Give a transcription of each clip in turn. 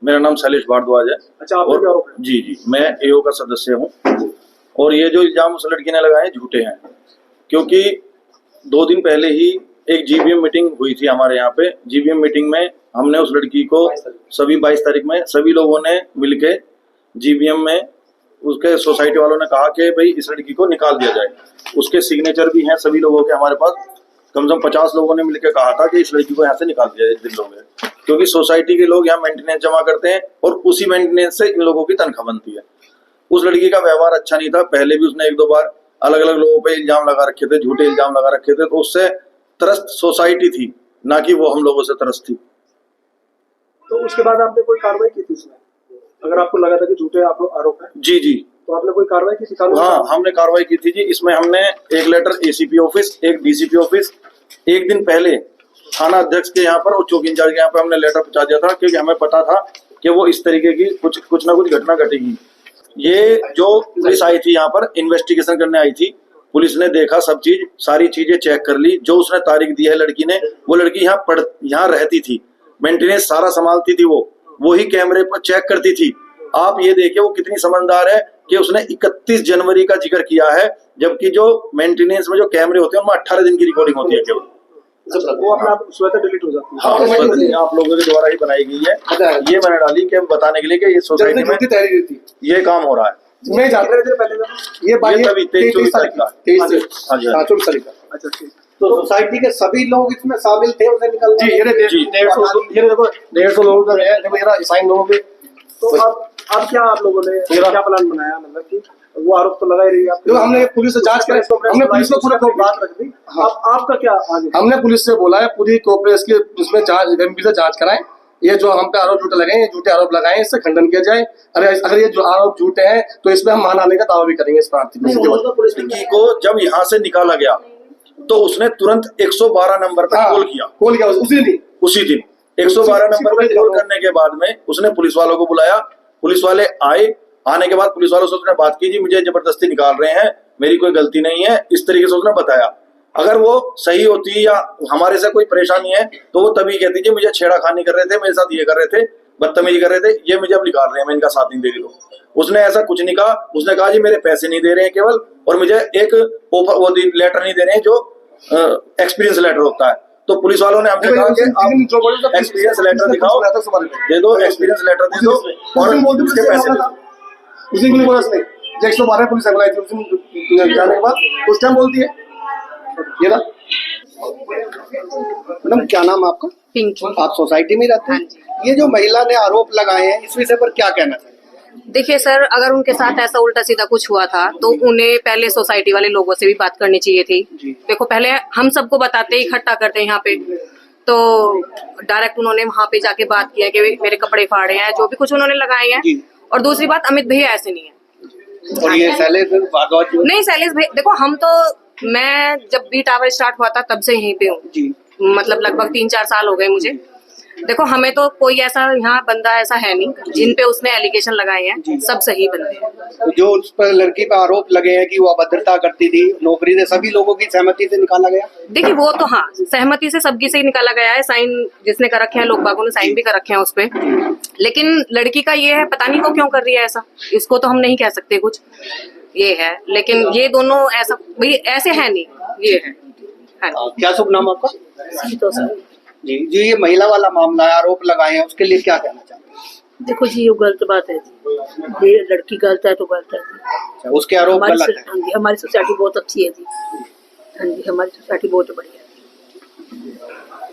मेरा नाम शैलेश भारद्वाज है। अच्छा, आप और जी जी, मैं एओ का सदस्य हूँ। और ये जो इल्जाम उस लड़की ने लगाए झूठे हैं, क्योंकि 2 दिन पहले ही एक जीबीएम मीटिंग हुई थी हमारे यहाँ पे। जीबीएम मीटिंग में हमने उस लड़की को सभी 22 तारीख में सभी लोगों ने मिलके जीबीएम में उसके सोसाइटी वालों ने कहा कि भाई इस लड़की को निकाल दिया जाए। उसके सिग्नेचर भी हैं सभी लोगों के हमारे पास। कम से कम 50 लोगों ने मिलकर कहा था कि इस लड़की को यहाँ से निकाल दिया जाए दिन लोग है, क्योंकि सोसाइटी के लोग यहाँ मेंटेनेंस जमा करते हैं और उसी मेंटेनेंस से इन लोगों की तनख्वाह बनती है। उस लड़की का व्यवहार अच्छा नहीं था। पहले भी उसने 1-2 बार अलग अलग लोगों पे इल्जाम लगा रखे थे, झूठे इल्जाम लगा रखे थे। तो उससे त्रस्त सोसाइटी थी, ना कि वो हम लोगों से त्रस्त थी। तो उसके बाद आपने कोई कार्रवाई की थी इसमें? अगर आपको लगा था कि झूठे आरोप है? जी जी, तो आपने कोई कार्रवाई की थी? हाँ, हमने कार्रवाई की थी जी। इसमें हमने एक लेटर एसीपी ऑफिस, एक डीसीपी ऑफिस, एक दिन पहले थाना अध्यक्ष के यहाँ पर और चौकी इंचार्ज के यहाँ पर हमने लेटर पहुंचा दिया था, क्योंकि हमें पता था कि वो इस तरीके की कुछ ना कुछ घटना घटेगी। ये जो पुलिस आई थी यहाँ पर इन्वेस्टिगेशन करने आई थी, पुलिस ने देखा सब चीज, सारी चीजें चेक कर ली। जो उसने तारीख दी है लड़की ने, वो लड़की यहाँ रहती थी, मेंटेनेंस सारा संभालती थी, वो ही कैमरे पर चेक करती थी। आप ये देखिए वो कितनी समझदार है कि उसने 31 जनवरी का जिक्र किया है, जबकि जो मेंटेनेंस में जो कैमरे होते हैं उनमें 18 दिन की रिकॉर्डिंग होती है केवल। वो अपना स्वतः डिलीट हो जाती है। हाँ, स्वतः आप लोगों के द्वारा ही बनाई गई है। ये मैंने डाली कि बताने के लिए कि ये सोसाइटी में ये काम हो रहा है। मैं जानते रहे थे पहले ये तभी 23-24 तारीख का। अच्छा, तो सोसाइटी के सभी लोग इसमें शामिल थे उसे निकलने? जी, ये देखो 150 लोगों का है, देखो ये साइन लोगों के। तो अब क्या आप लोगों ने क्या प्लान बनाया? मतलब कि वो आरोप तो लगा ही रही है आपको। हमने पुलिस से जांच करें, हमने पुलिस को पूरा बात रख दी। आपका क्या आगे? हमने पुलिस से बोला है पूरी कोऑपरेशन की उसमें गंभीर से जांच कराएं। ये जो हम पे आरोप झूठे लगाए, झूठे आरोप लगाए, इससे खंडन किया जाए। अगर ये जो आरोप झूठे हैं तो इसमें हम मान आने का दावा भी करेंगे। इस पुलिस को जब यहाँ से निकाला गया तो उसने तुरंत 112 नंबर पर कॉल किया उसी दिन 112 नंबर पर कॉल करने के बाद में उसने पुलिस वालों को बुलाया। पुलिस वाले आए, आने के बाद पुलिस वालों से उसने बात की, जी मुझे जबरदस्ती निकाल रहे हैं, मेरी कोई गलती नहीं है, इस तरीके से उसने बताया। अगर वो सही होती या हमारे से कोई परेशानी है तो वो तभी कहती जी मुझे छेड़ाखानी कर रहे थे, मेरे साथ ये कर रहे थे, बदतमीजी कर रहे थे, ये मुझे अब निकाल रहे हैं, मैं इनका साथ नहीं दे रही हूँ। उसने ऐसा कुछ नहीं कहा। उसने कहा जी मेरे पैसे नहीं दे रहे हैं केवल, और मुझे एक वो लेटर नहीं दे रहे हैं जो एक्सपीरियंस लेटर होता है। तो पुलिस वालों ने हमसे कहा कि आप एक्सपीरियंस लेटर दिखाओ, दे दो, एक्सपीरियंस लेटर दे दो और उसके पैसे दो। उसी को बोला उसने 112 पुलिस बुलाई थी। उस जाने के बाद उस टाइम बोलती है ये ना। मैडम क्या नाम है आपका? पिंकी। आप सोसाइटी में रहते हैं? ये जो महिला ने आरोप लगाए हैं इस विषय पर क्या कहना चाहिए? देखिए सर, अगर उनके साथ ऐसा उल्टा सीधा कुछ हुआ था तो उन्हें पहले सोसाइटी वाले लोगों से भी बात करनी चाहिए थी। देखो पहले हम सबको बताते, इकट्ठा करते हैं यहाँ पे, तो डायरेक्ट उन्होंने वहाँ पे जाके बात किया कि मेरे कपड़े फाड़े हैं, जो भी कुछ उन्होंने लगाए हैं। और दूसरी बात, अमित भैया ऐसे नहीं है। और ये शैलेश नहीं, शैलेश भैया देखो, हम तो मैं जब भी टावर स्टार्ट हुआ था तब से यहीं पे हूँ, मतलब लगभग 3-4 साल हो गए मुझे। देखो हमें तो कोई ऐसा यहाँ बंदा ऐसा है नहीं जिन पे उसने एलिगेशन लगाए हैं, सब सही बंदे हैं। जो उस पर लड़की पर आरोप लगे हैं कि वो अभद्रता करती थी, नौकरी से सभी लोगों की सहमति से निकाला गया। देखिए वो तो हाँ, सहमति से सबकी से ही निकाला गया है। साइन जिसने कर रखे हैं, लोग बागों ने साइन भी कर रखे हैं उस पे। लेकिन लड़की का ये है, पता नहीं वो क्यों कर रही है ऐसा, इसको तो हम नहीं कह सकते कुछ, ये है। लेकिन ये दोनों ऐसा भाई ऐसे है नहीं, ये है। क्या शुभ नाम आपका? जी, जो ये महिला वाला मामला है, आरोप लगाए हैं, उसके लिए क्या कहना चाहते हैं? देखो जी, ये गलत बात है जी। ये लड़की गलत है तो गलत है जी। उसके आरोप गलत है। हाँ जी, हमारी सोसाइटी बहुत अच्छी है जी। हाँ जी, हमारी सोसाइटी बहुत बढ़िया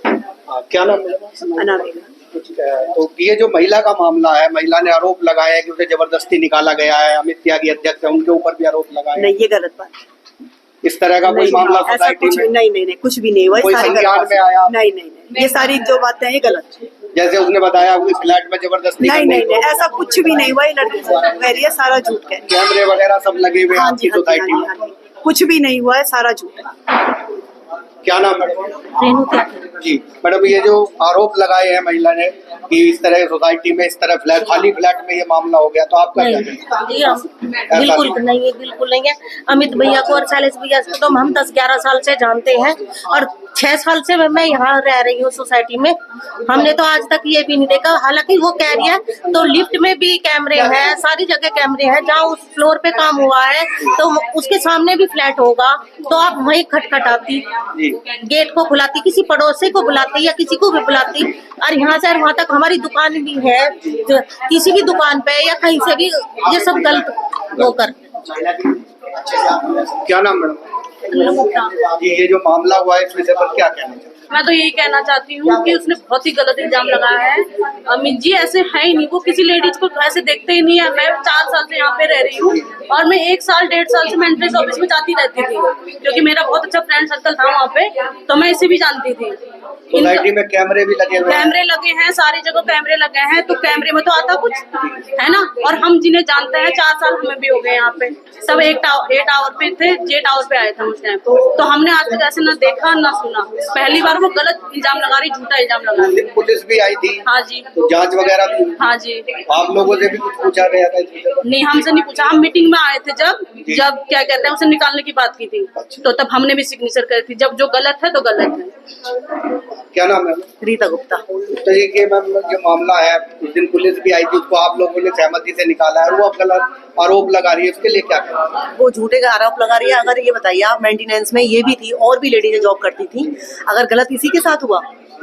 है। क्या नाम है? अनामिका। तो ये जो महिला का मामला है, महिला ने आरोप लगाया है कि उसे जबरदस्ती निकाला गया है, अमित त्यागी अध्यक्ष है, उनके ऊपर भी आरोप लगाए। नहीं, ये गलत बात है। इस तरह का कोई मामला सोसाइटी में नहीं, कुछ भी नहीं हुआ। कोई संज्ञान में आया? नहीं, ये सारी जो बातें हैं ये गलत है। जैसे उसने बताया फ्लैट में जबरदस्ती नहीं, ऐसा कुछ भी नहीं हुआ। ये लड़की कह रही है, सारा झूठ है। कैमरे वगैरह सब लगे हुए हैं आपकी सोसाइटी में? कुछ भी नहीं हुआ है, सारा झूठ है। क्या नाम है? रेणु जी मैडम, ये जो आरोप लगाए हैं महिला ने, कि इस तरह सोसाइटी में इस तरह फ्लैट खाली फ्लैट में ये मामला हो गया, तो आपका क्या कहना है? जी हम बिल्कुल नहीं है। अमित भैया को और शैलेश भैया को तो हम 10-11 साल से जानते हैं और 6 साल से मैं यहाँ रह रही हूँ सोसाइटी में। हमने तो आज तक ये भी नहीं देखा, हालांकि वो कह रही है तो लिफ्ट में भी कैमरे हैं, सारी जगह कैमरे हैं, जहाँ उस फ्लोर पे काम हुआ है तो उसके सामने भी फ्लैट होगा तो आप वहीं खटखटाती, गेट को खुलाती, किसी पड़ोसी को बुलाती या किसी को भी बुलाती। और यहाँ से वहाँ तक हमारी दुकान भी है, किसी भी दुकान पे या कहीं से भी ये सब गलत होकर। क्या नाम मैडम? जी, ये जो मामला हुआ है इस विषय पर क्या कहना चाहिए? मैं तो यही कहना चाहती हूँ कि उसने बहुत ही गलत इल्जाम लगाया है। अमित जी ऐसे है ही नहीं, वो किसी लेडीज को ऐसे देखते ही नहीं है। मैं 4 साल से यहाँ पे रह रही हूँ और मैं 1 साल 1.5 साल से मेंटेनेंस ऑफिस में जाती रहती थी, क्योंकि मेरा बहुत अच्छा फ्रेंड सर्कल था वहाँ पे, तो मैं इसे भी जानती थी। सोसाइटी में कैमरे भी लगे हुए हैं? कैमरे लगे हैं, सारी जगह कैमरे लगे हैं, तो कैमरे में तो आता कुछ है ना। और हम जिन्हें जानते हैं 4 साल हमें भी हो गए यहाँ पे, सब ए टावर पे थे, जे टावर पे आए थे उस टाइम, तो हमने आज तक ऐसे ना देखा ना सुना। पहली बार वो गलत इल्जाम लगा रही, झूठा इल्जाम लगा रही। पुलिस भी आई थी? हाँ जी। तो जांच वगैरह भी? हाँ जी। आप लोगों से भी कुछ पूछा गया था? नहीं, हमसे नहीं पूछा। हम मीटिंग में आए थे जब क्या कहते हैं उसे निकालने की बात की थी, तो तब हमने भी सिग्नेचर करी थी। जब जो गलत है तो गलत है। क्या नाम है? रीता गुप्ता। तो ये मैम जो मामला है, उस दिन पुलिस भी आई थी, उसको आप लोगों ने सहमति से निकाला है, वो अब गलत आरोप लगा रही है, उसके लिए क्या कहना है? वो झूठे का आरोप लगा रही है। अगर ये बताइए, आप मेंटेनेंस में ये भी थी और भी लेडीज जॉब करती थी, अगर गलत इसी के साथ हुआ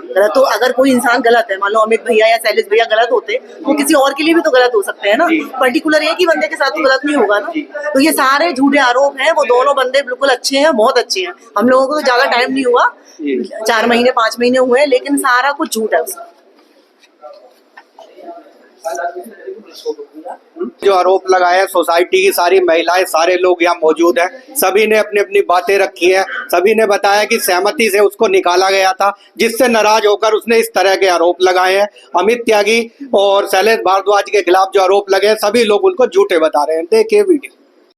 गलत, तो अगर कोई इंसान गलत है, मान लो अमित भैया या शैलेश भैया गलत होते तो किसी और के लिए भी तो गलत हो सकते हैं ना, पर्टिकुलर एक ही बंदे के साथ तो गलत नहीं होगा ना। तो ये सारे झूठे आरोप हैं। वो दोनों बंदे बिल्कुल अच्छे हैं, बहुत अच्छे हैं। हम लोगों को तो ज्यादा टाइम नहीं हुआ, 4 महीने 5 महीने हुए हैं, लेकिन सारा कुछ झूठ है उसका। जो आरोप लगाए हैं, सोसाइटी की सारी महिलाएं, सारे लोग यहाँ मौजूद हैं, सभी ने अपनी अपनी बातें रखी हैं। सभी ने बताया कि सहमति से उसको निकाला गया था, जिससे नाराज होकर उसने इस तरह के आरोप लगाए हैं। अमित त्यागी और शैलेश भारद्वाज के खिलाफ जो आरोप लगे हैं, सभी लोग उनको झूठे बता रहे हैं। देखिए वीडियो।